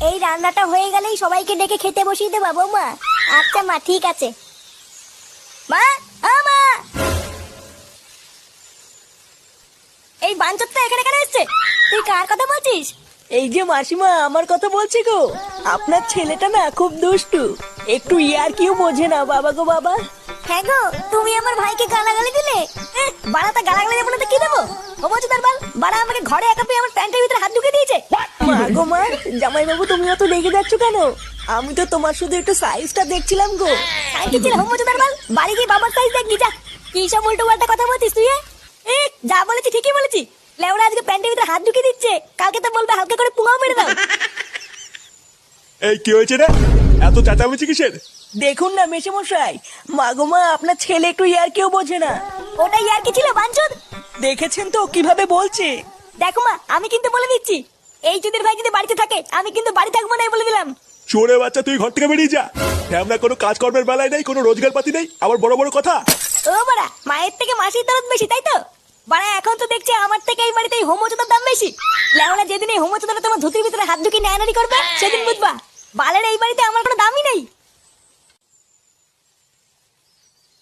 এই রান্নাটা হয়ে গেলেই সবাইকে ডেকে খেতে বসিয়ে দেবা বৌমা। আচ্ছা মা, ঠিক আছে। মা, ও মা, এই বাঞ্চতটা এখানে কেন এসছে? তুই কার কথা বলছিস? এই যে মাসিমা, আমার কথা বলছি গো। আপনার ছেলেটা না খুব দুষ্টু, একটু ইয়ার কিউ বোঝে না বাবা গো বাবা। হ্যাঁ গো, তুমি আমার ভাইকে গালাগালি দিলে। বাড়াটা গালাগালি দেবো না তো কি দেবো? হোমচুদার বাল, বাড়া আমাকে ঘরে একা পেয়ে আমার প্যান্টের ভিতরে হাত ঢুকে দিয়েছে। মা গো মা, জামাই বাবু তুমি অত রেগে যাচ্ছ কেন? আমি তো তোমার শুধু একটু সাইজটা দেখছিলাম গো। সাইকেল ছিল হোমচুদার বাল, বাড়ি গিয়ে বাবার সাইজ দেখবি যা। কি সব উল্টো পাল্টা কথা বলছিস তুই? যা বলেছি ঠিকই বলেছি। লেওরা আজকে প্যান্টের ভিতরে হাত ঢুকে দিচ্ছে, কালকে তো বলবে হালকা করে পুঙাও মেরে দাও। এই কি হয়েছে রে? এত চেঁচামেচি কিসের? দেখুন না মেশামশাই, মা গো মা, আপনার ছেলে একটু ইয়ার কিউ বোঝে না। ওটাই আর কি ছিল বাঞ্চদ? দেখেছেন তো কিভাবে বলছে। দেখো মা, আমি কিন্তু বলে দিচ্ছি, এই চুদির ভাই যদি বাড়িতে থাকে আমি কিন্তু বাড়ি থাকবো না, বলে দিলাম। চোরে বাচ্চা, তুই ঘর থেকে বেরিয়ে যা। আমরা কোনো কাজকর্মের বেলায় নেই, কোনো রোজগার পাতি নেই, আবার বড় বড় কথা। ও বাড়া, মায়ের থেকে মাসির দরদ বেশি, তাই তো? বাড়া এখন তো দেখছি আমার থেকে এই বাড়িতে এই হোমোচোদার দাম বেশি। লেওলা যেদিন এই হোমোচোদাটা তোমার ধুতির ভিতরে হাত ঢুকিয়ে নেয়ানারি করবে সেদিন বুঝবা বালের এই বাড়িতে আমার কোনো দামই নেই।